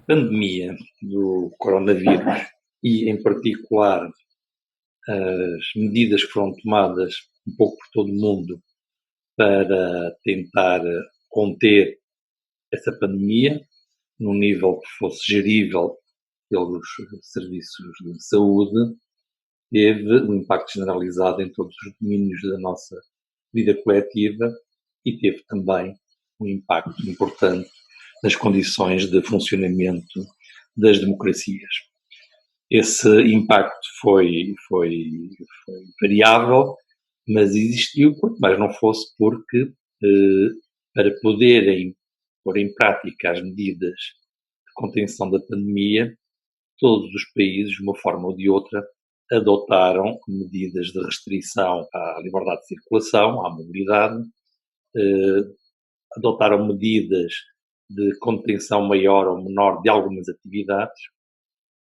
Pandemia do coronavírus e, em particular, as medidas que foram tomadas um pouco por todo o mundo para tentar conter essa pandemia num nível que fosse gerível pelos serviços de saúde, teve um impacto generalizado em todos os domínios da nossa vida coletiva e teve também um impacto importante nas condições de funcionamento das democracias. Esse impacto foi variável, mas existiu, quanto mais não fosse porque, para poderem pôr em prática as medidas de contenção da pandemia, todos os países, de uma forma ou de outra, adotaram medidas de restrição à liberdade de circulação, à mobilidade, adotaram medidas de contenção maior ou menor de algumas atividades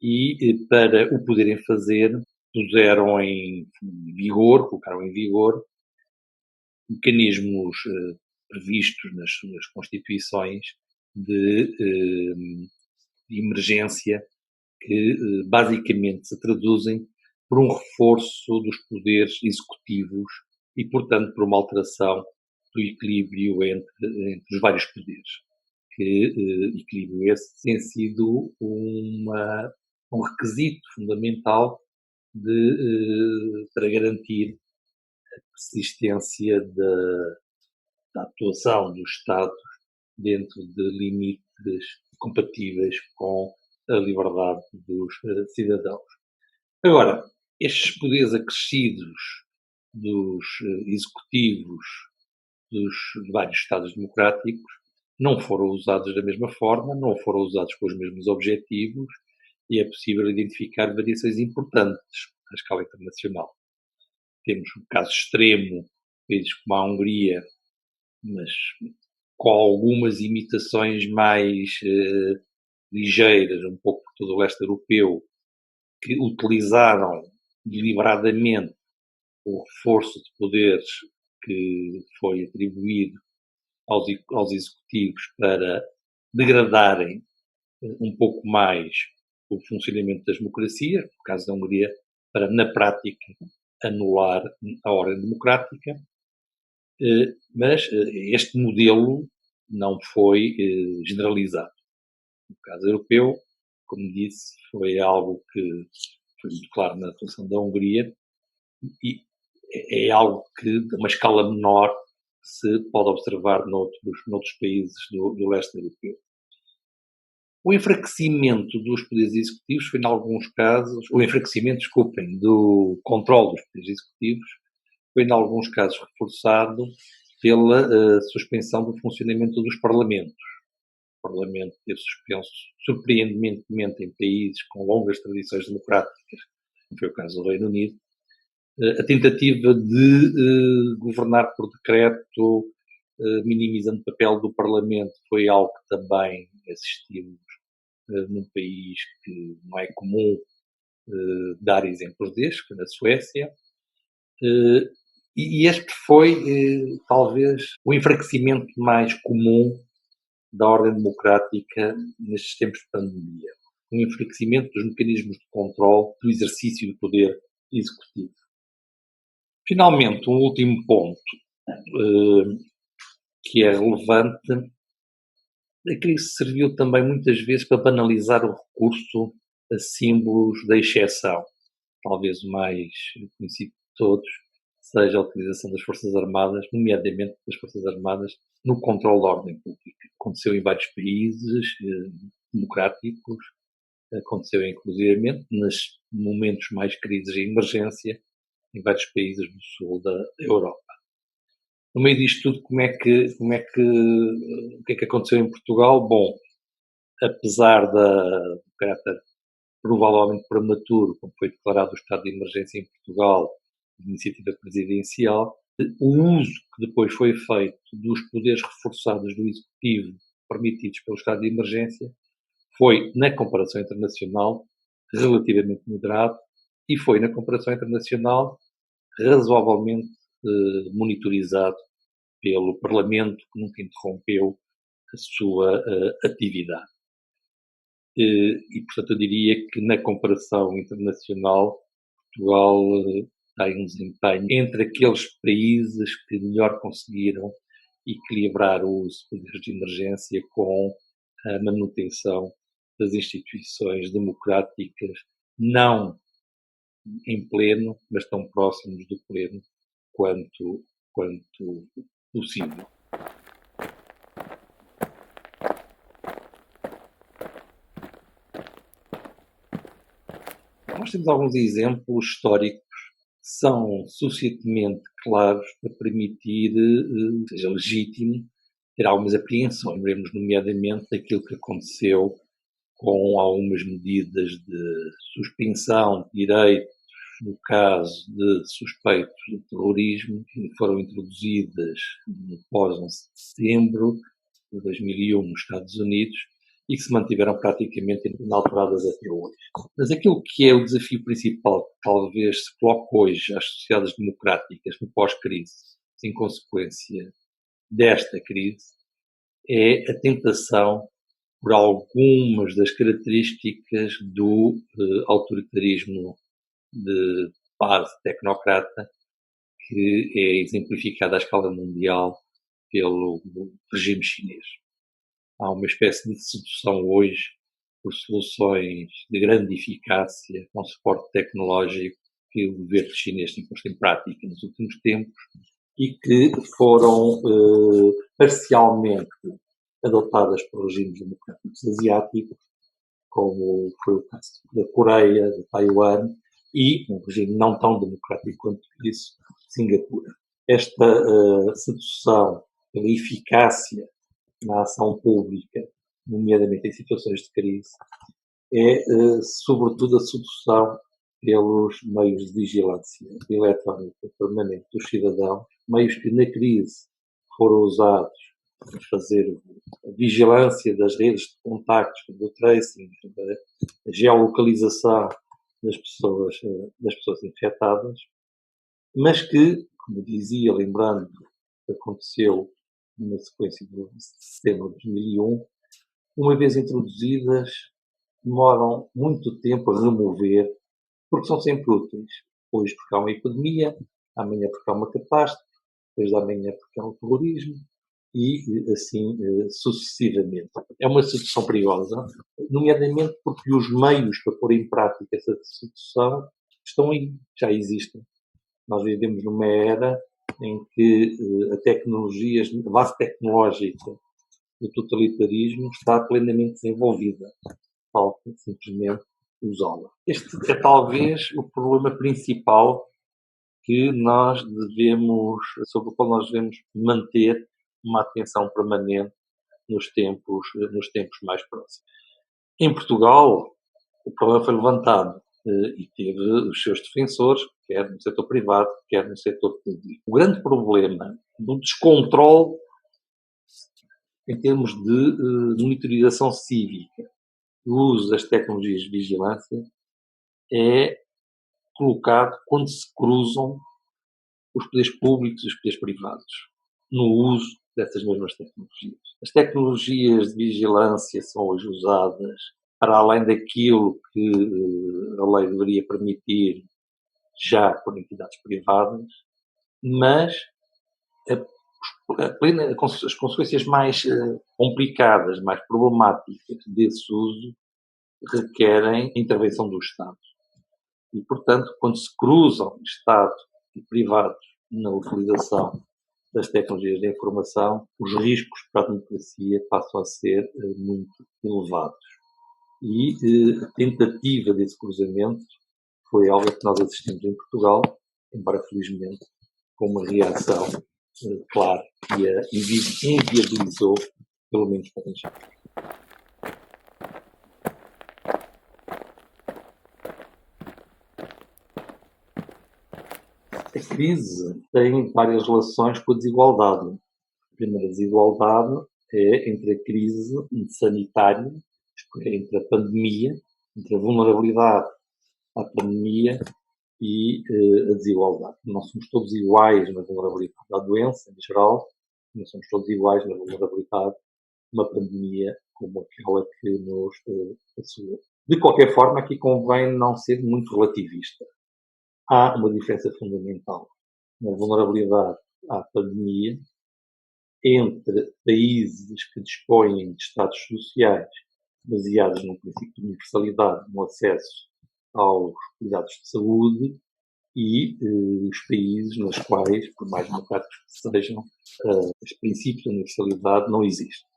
e, para o poderem fazer, puseram em vigor, colocaram em vigor mecanismos previstos nas constituições de emergência que basicamente se traduzem por um reforço dos poderes executivos e, portanto, por uma alteração do equilíbrio entre os vários poderes. Equilíbrio esse tem sido um requisito fundamental para garantir a persistência da atuação dos Estados dentro de limites compatíveis com a liberdade dos cidadãos. Agora, estes poderes acrescidos dos executivos dos vários Estados democráticos não foram usados da mesma forma, não foram usados com os mesmos objetivos e é possível identificar variações importantes à escala internacional. Temos um caso extremo, países como a Hungria, mas com algumas imitações mais ligeiras, um pouco por todo o leste europeu, que utilizaram deliberadamente o reforço de poderes que foi atribuído aos executivos para degradarem um pouco mais o funcionamento das democracias, no caso da Hungria, para, na prática, anular a ordem democrática, mas este modelo não foi generalizado. No caso europeu, como disse, foi algo que foi muito claro na atuação da Hungria e é algo que, a uma escala menor, se pode observar noutros países do leste europeu. O enfraquecimento dos poderes executivos foi, em alguns casos, do controle dos poderes executivos foi, em alguns casos, reforçado pela suspensão do funcionamento dos parlamentos. O Parlamento teve suspenso surpreendentemente em países com longas tradições democráticas, como foi o caso do Reino Unido, a tentativa de governar por decreto, minimizando o papel do Parlamento, foi algo que também assistimos num país que não é comum dar exemplos destes, que foi na Suécia. E este foi, talvez, o enfraquecimento mais comum da ordem democrática nestes tempos de pandemia. Um enfraquecimento dos mecanismos de controle do exercício do poder executivo. Finalmente, um último ponto que é relevante, a crise serviu também muitas vezes para banalizar o recurso a símbolos da exceção. Talvez o mais conhecido de todos seja a utilização das Forças Armadas, nomeadamente das Forças Armadas, no controle da ordem pública. Aconteceu em vários países democráticos, aconteceu inclusivamente nos momentos mais crises e emergência em vários países do sul da Europa. No meio disto tudo, o que é que aconteceu em Portugal? Bom, apesar do caráter provavelmente prematuro, como foi declarado o estado de emergência em Portugal, de iniciativa presidencial, o uso que depois foi feito dos poderes reforçados do Executivo permitidos pelo estado de emergência foi, na comparação internacional, relativamente moderado e foi, na comparação internacional, razoavelmente monitorizado pelo Parlamento, que nunca interrompeu a sua atividade. portanto, eu diria que na comparação internacional, Portugal tem um desempenho entre aqueles países que melhor conseguiram equilibrar o uso de poderes de emergência com a manutenção das instituições democráticas, não em pleno, mas tão próximos do pleno quanto possível. Nós temos alguns exemplos históricos que são suficientemente claros para permitir, seja legítimo, ter algumas apreensões. Lembremos, nomeadamente, daquilo que aconteceu com algumas medidas de suspensão de direitos no caso de suspeitos de terrorismo, que foram introduzidas no pós-11 de setembro de 2001 nos Estados Unidos e que se mantiveram praticamente inalteradas até hoje. Mas aquilo que é o desafio principal que talvez se coloque hoje às sociedades democráticas no pós-crise, em consequência desta crise, é a tentação por algumas das características do autoritarismo de base tecnocrata que é exemplificada à escala mundial pelo regime chinês. Há uma espécie de sedução hoje por soluções de grande eficácia com suporte tecnológico que o governo chinês tem posto em prática nos últimos tempos e que foram parcialmente adotadas por regimes democráticos asiáticos, como foi o caso da Coreia, de Taiwan, e um regime não tão democrático quanto isso, Singapura. Esta sedução pela eficácia na ação pública, nomeadamente em situações de crise, é sobretudo a sedução pelos meios de vigilância eletrónica permanente dos cidadãos, meios que na crise foram usados para fazer a vigilância das redes de contactos, do tracing, da geolocalização das pessoas infectadas, mas que, como dizia, lembrando o que aconteceu na sequência do setembro de 2001, uma vez introduzidas, demoram muito tempo a remover, porque são sempre úteis. Hoje porque há uma epidemia, amanhã porque há uma catástrofe, depois da manhã porque há um terrorismo, e assim sucessivamente. É uma sedução perigosa, nomeadamente porque os meios para pôr em prática essa sedução estão aí, já existem. Nós vivemos numa era em que a base tecnológica do totalitarismo está plenamente desenvolvida. Falta simplesmente usá-la. Este é talvez o problema principal sobre o qual nós devemos manter uma atenção permanente nos tempos mais próximos. Em Portugal, o problema foi levantado e teve os seus defensores, quer no setor privado, quer no setor público. O grande problema do descontrole em termos de monitorização cívica, do uso das tecnologias de vigilância, é colocado quando se cruzam os poderes públicos e os poderes privados no uso dessas mesmas tecnologias. As tecnologias de vigilância são hoje usadas para além daquilo que a lei deveria permitir já por entidades privadas, mas as consequências mais complicadas, mais problemáticas desse uso requerem a intervenção do Estado. E, portanto, quando se cruzam Estado e privados na utilização das tecnologias de informação, os riscos para a democracia passam a ser muito elevados. E a tentativa desse cruzamento foi algo que nós assistimos em Portugal, embora felizmente com uma reação clara que a inviabilizou, pelo menos para já. A crise tem várias relações com a desigualdade. A primeira desigualdade é entre a crise sanitária, isto é, entre a pandemia, entre a vulnerabilidade à pandemia e a desigualdade. Não somos todos iguais na vulnerabilidade à doença, em geral, não somos todos iguais na vulnerabilidade uma pandemia como aquela que nos assolou. De qualquer forma, aqui convém não ser muito relativista. Há uma diferença fundamental na vulnerabilidade à pandemia entre países que dispõem de estados sociais baseados no princípio de universalidade no acesso aos cuidados de saúde e os países nos quais, por mais democráticos que sejam, os princípios de universalidade não existem.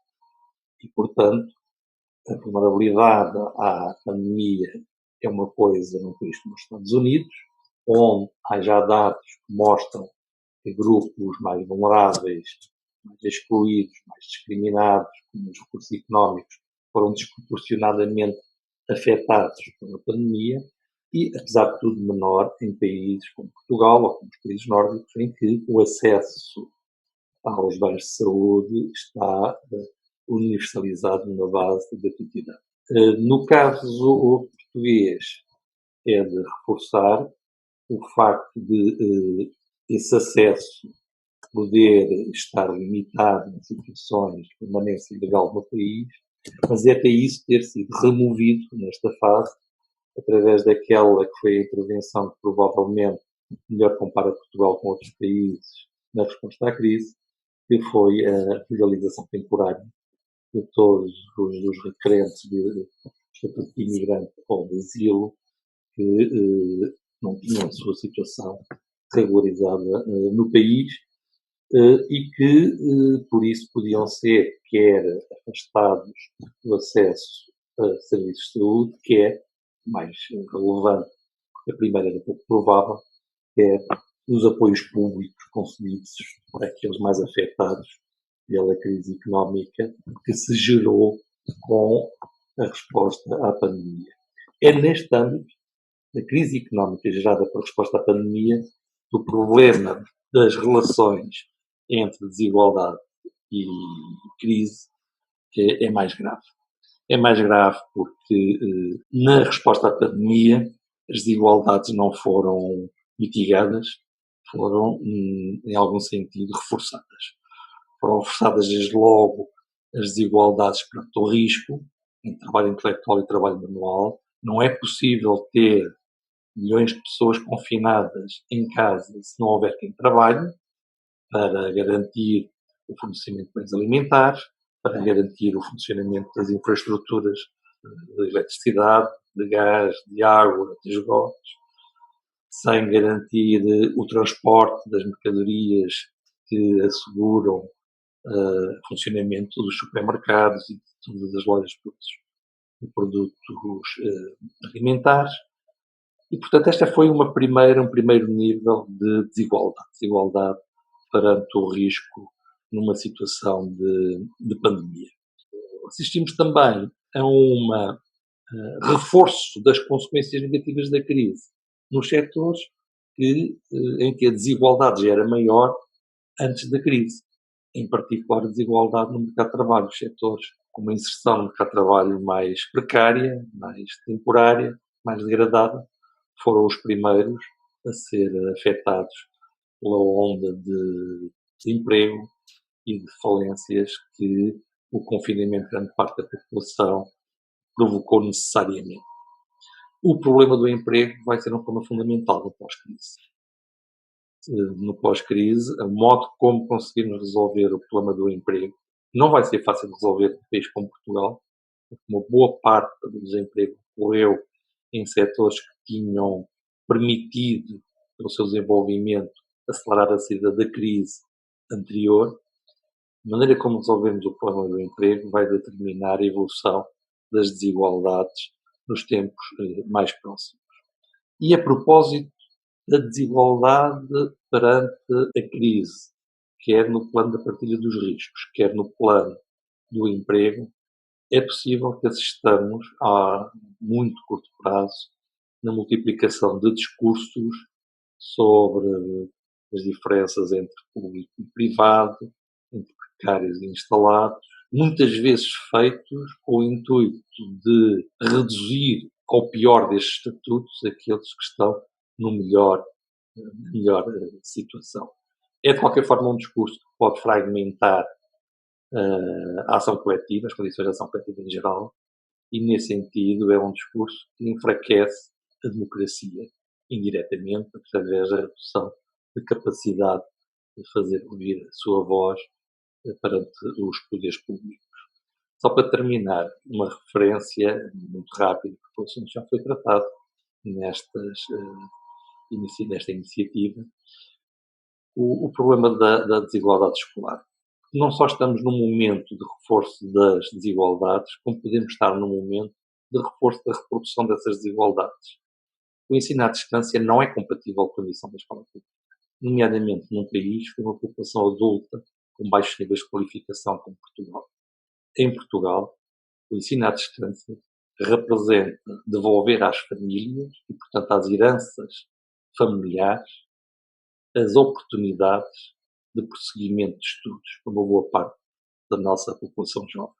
E, portanto, a vulnerabilidade à pandemia é uma coisa num país como os Estados Unidos, onde há já dados que mostram que grupos mais vulneráveis, mais excluídos, mais discriminados, com menos recursos económicos, foram desproporcionadamente afetados pela pandemia e, apesar de tudo, menor em países como Portugal ou como os países nórdicos, em que o acesso aos bens de saúde está universalizado numa base de gratuidade. No caso português, é de reforçar o facto de esse acesso poder estar limitado em situações de permanência ilegal no país, mas até isso ter sido removido nesta fase através daquela que foi a intervenção que provavelmente melhor compara Portugal com outros países na resposta à crise, que foi a legalização temporária de todos os requerentes de estatuto de imigrante ou de asilo que não tinham a sua situação regularizada no país e que, por isso, podiam ser quer afastados do acesso a serviços de saúde, quer, mais relevante, porque a primeira era pouco provável, quer os apoios públicos concedidos àqueles mais afetados pela crise económica que se gerou com a resposta à pandemia. É neste âmbito da crise económica gerada pela resposta à pandemia que o problema das relações entre desigualdade e crise é mais grave. É mais grave porque na resposta à pandemia as desigualdades não foram mitigadas, foram, em algum sentido, reforçadas. Foram reforçadas desde logo as desigualdades perante o risco, em trabalho intelectual e trabalho manual. Não é possível ter milhões de pessoas confinadas em casa se não houver quem trabalhe, para garantir o fornecimento de bens alimentares, para garantir o funcionamento das infraestruturas de eletricidade, de gás, de água, de esgotos, sem garantir o transporte das mercadorias que asseguram o funcionamento dos supermercados e de todas as lojas de produtos alimentares. E, portanto, esta foi um primeiro nível de desigualdade. Desigualdade perante o risco numa situação de pandemia. Assistimos também a um reforço das consequências negativas da crise nos setores em que a desigualdade já era maior antes da crise. Em particular, a desigualdade no mercado de trabalho, os setores com uma inserção no mercado de trabalho mais precária, mais temporária, mais degradada, foram os primeiros a ser afetados pela onda de desemprego e de falências que o confinamento de grande parte da população provocou necessariamente. O problema do emprego vai ser um problema fundamental no pós-crise. No pós-crise, o modo como conseguirmos resolver o problema do emprego não vai ser fácil de resolver num país como Portugal, porque uma boa parte do desemprego ocorreu em setores que tinham permitido, pelo seu desenvolvimento, acelerar a saída da crise anterior. A maneira como resolvemos o problema do emprego vai determinar a evolução das desigualdades nos tempos mais próximos. E a propósito da desigualdade perante a crise, quer no plano da partilha dos riscos, quer no plano do emprego, é possível que assistamos a muito curto prazo na multiplicação de discursos sobre as diferenças entre público e privado, entre precários e instalados, muitas vezes feitos com o intuito de reduzir ao pior destes estatutos aqueles que estão na melhor situação. É, de qualquer forma, um discurso que pode fragmentar a ação coletiva, as condições de ação coletiva em geral, e nesse sentido é um discurso que enfraquece a democracia indiretamente através da redução da capacidade de fazer ouvir a sua voz perante os poderes públicos. Só para terminar, uma referência muito rápida, porque o assunto já foi tratado nesta iniciativa, o problema da desigualdade escolar. Não só estamos num momento de reforço das desigualdades, como podemos estar num momento de reforço da reprodução dessas desigualdades. O ensino à distância não é compatível com a missão da escola pública, nomeadamente num país com uma população adulta com baixos níveis de qualificação como Portugal. Em Portugal, o ensino à distância representa devolver às famílias e, portanto, às heranças familiares as oportunidades de prosseguimento de estudos para uma boa parte da nossa população jovem.